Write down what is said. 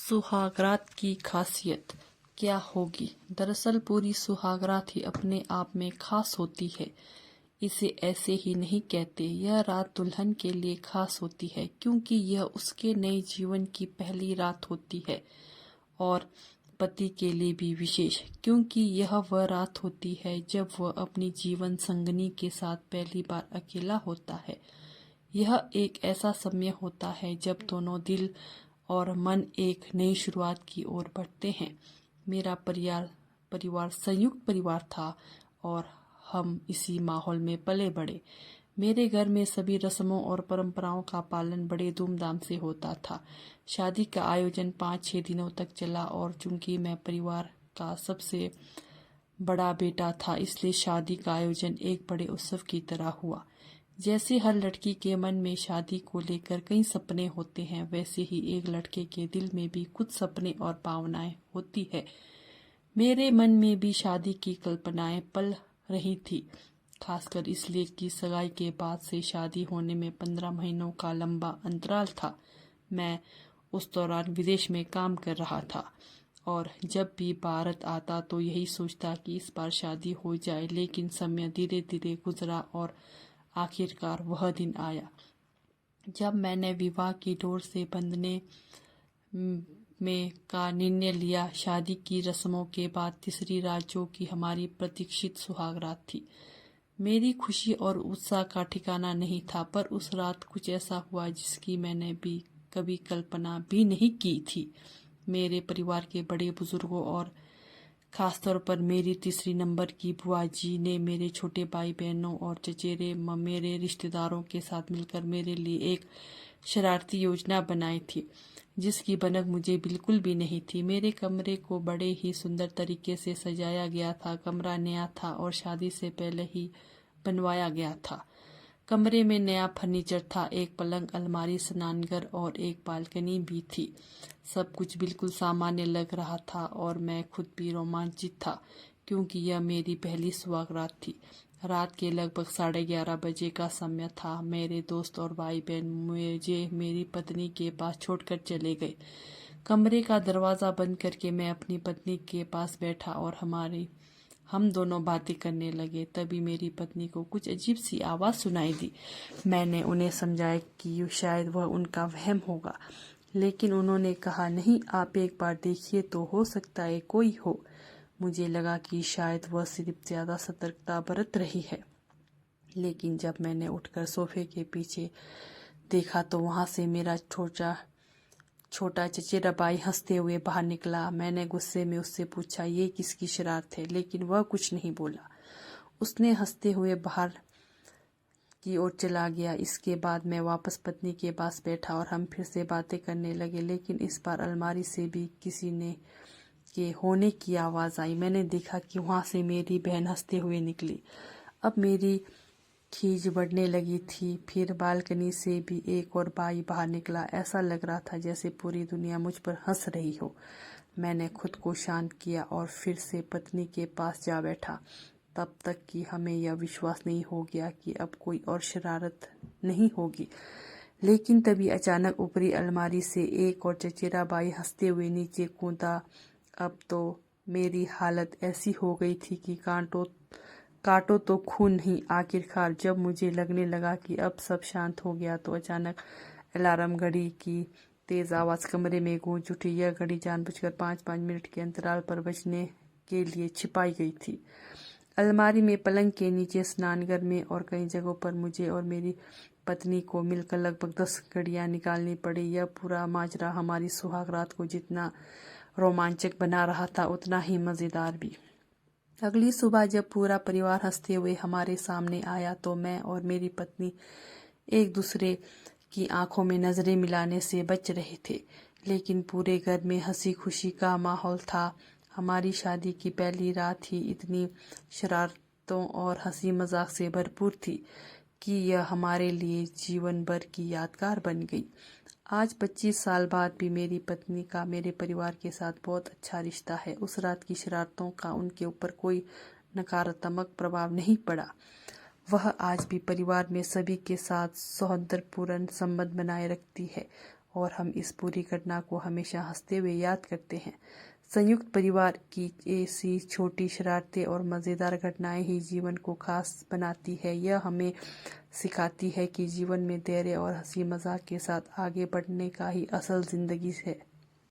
सुहागरात की खासियत क्या होगी? दरअसल पूरी सुहागरात ही अपने आप में खास होती है। इसे ऐसे ही नहीं कहते। यह रात दुल्हन के लिए खास होती है क्योंकि यह उसके नए जीवन की पहली रात होती है, और पति के लिए भी विशेष क्योंकि यह वह रात होती है जब वह अपनी जीवन संगनी के साथ पहली बार अकेला होता है। यह एक ऐसा समय होता है जब दोनों दिल और मन एक नई शुरुआत की ओर बढ़ते हैं। मेरा परिवार संयुक्त परिवार था और हम इसी माहौल में पले बड़े। मेरे घर में सभी रस्मों और परंपराओं का पालन बड़े धूमधाम से होता था। शादी का आयोजन 5-6 दिनों तक चला और चूंकि मैं परिवार का सबसे बड़ा बेटा था, इसलिए शादी का आयोजन एक बड़े उत्सव की तरह हुआ। जैसे हर लड़की के मन में शादी को लेकर कई सपने होते हैं, वैसे ही एक लड़के के दिल में भी कुछ सपने और भावनाएं होती है। मेरे मन में भी शादी की कल्पनाएं पल रही थी, खासकर इसलिए कि सगाई के बाद से शादी होने में 15 महीनों का लंबा अंतराल था। मैं उस दौरान विदेश में काम कर रहा था और जब भी भारत आता तो यही सोचता कि इस बार शादी हो जाए, लेकिन समय धीरे धीरे गुजरा और आखिरकार वह दिन आया जब मैंने विवाह की डोर से बंधने में का निर्णय लिया। शादी की रस्मों के बाद तीसरी रात, जो कि हमारी प्रतीक्षित सुहागरात थी, मेरी खुशी और उत्साह का ठिकाना नहीं था। पर उस रात कुछ ऐसा हुआ जिसकी मैंने भी कभी कल्पना भी नहीं की थी। मेरे परिवार के बड़े बुजुर्गों और खासतौर पर मेरी तीसरी नंबर की बुआ जी ने मेरे छोटे भाई बहनों और चचेरे मेरे रिश्तेदारों के साथ मिलकर मेरे लिए एक शरारती योजना बनाई थी जिसकी भनक मुझे बिल्कुल भी नहीं थी। मेरे कमरे को बड़े ही सुंदर तरीके से सजाया गया था। कमरा नया था और शादी से पहले ही बनवाया गया था। कमरे में नया फर्नीचर था, एक पलंग, अलमारी, स्नानघर और एक बालकनी भी थी। सब कुछ बिल्कुल सामान्य लग रहा था और मैं खुद भी रोमांचित था क्योंकि यह मेरी पहली सुहागरात थी। रात के लगभग 11:30 बजे का समय था। मेरे दोस्त और भाई बहन मुझे मेरी पत्नी के पास छोड़कर चले गए। कमरे का दरवाजा बंद करके मैं अपनी पत्नी के पास बैठा और हम दोनों बातें करने लगे। तभी मेरी पत्नी को कुछ अजीब सी आवाज़ सुनाई दी। मैंने उन्हें समझाया कि शायद वह उनका वहम होगा, लेकिन उन्होंने कहा, नहीं, आप एक बार देखिए तो हो सकता है कोई हो। मुझे लगा कि शायद वह सिर्फ ज़्यादा सतर्कता बरत रही है, लेकिन जब मैंने उठकर सोफे के पीछे देखा तो वहाँ से मेरा छोटा चचेरा भाई हंसते हुए बाहर निकला। मैंने गुस्से में उससे पूछा, ये किसकी शरारत है, लेकिन वह कुछ नहीं बोला। उसने हंसते हुए बाहर की ओर चला गया। इसके बाद मैं वापस पत्नी के पास बैठा और हम फिर से बातें करने लगे, लेकिन इस बार अलमारी से भी किसी ने के होने की आवाज़ आई। मैंने देखा कि वहाँ से मेरी बहन हंसते हुए निकली। अब मेरी खींच बढ़ने लगी थी। फिर बालकनी से भी एक और भाई बाहर निकला। ऐसा लग रहा था जैसे पूरी दुनिया मुझ पर हंस रही हो। मैंने खुद को शांत किया और फिर से पत्नी के पास जा बैठा, तब तक कि हमें यह विश्वास नहीं हो गया कि अब कोई और शरारत नहीं होगी। लेकिन तभी अचानक ऊपरी अलमारी से एक और चचेरा भाई हंसते हुए नीचे कूदा। अब तो मेरी हालत ऐसी हो गई थी कि काटो तो खून नहीं। आखिरकार जब मुझे लगने लगा कि अब सब शांत हो गया तो अचानक अलार्म घड़ी की तेज आवाज़ कमरे में गूंज उठी। यह घड़ी जानबूझकर 5-5 मिनट के अंतराल पर बजने के लिए छिपाई गई थी। अलमारी में, पलंग के नीचे, स्नानघर में और कई जगहों पर मुझे और मेरी पत्नी को मिलकर लगभग 10 घड़ियां निकालनी पड़ी। यह पूरा माजरा हमारी सुहागरात को जितना रोमांचक बना रहा था उतना ही मज़ेदार भी। अगली सुबह जब पूरा परिवार हंसते हुए हमारे सामने आया तो मैं और मेरी पत्नी एक दूसरे की आंखों में नजरें मिलाने से बच रहे थे, लेकिन पूरे घर में हंसी खुशी का माहौल था। हमारी शादी की पहली रात ही इतनी शरारतों और हंसी मजाक से भरपूर थी कि यह हमारे लिए जीवन भर की यादगार बन गई। आज 25 साल बाद भी मेरी पत्नी का मेरे परिवार के साथ बहुत अच्छा रिश्ता है। उस रात की शरारतों का उनके ऊपर कोई नकारात्मक प्रभाव नहीं पड़ा। वह आज भी परिवार में सभी के साथ सौहार्दपूर्ण संबंध बनाए रखती है और हम इस पूरी घटना को हमेशा हंसते हुए याद करते हैं। संयुक्त परिवार की ऐसी छोटी शरारतें और मज़ेदार घटनाएं ही जीवन को खास बनाती है। यह हमें सिखाती है कि जीवन में धैर्य और हंसी मजाक के साथ आगे बढ़ने का ही असल ज़िंदगी है।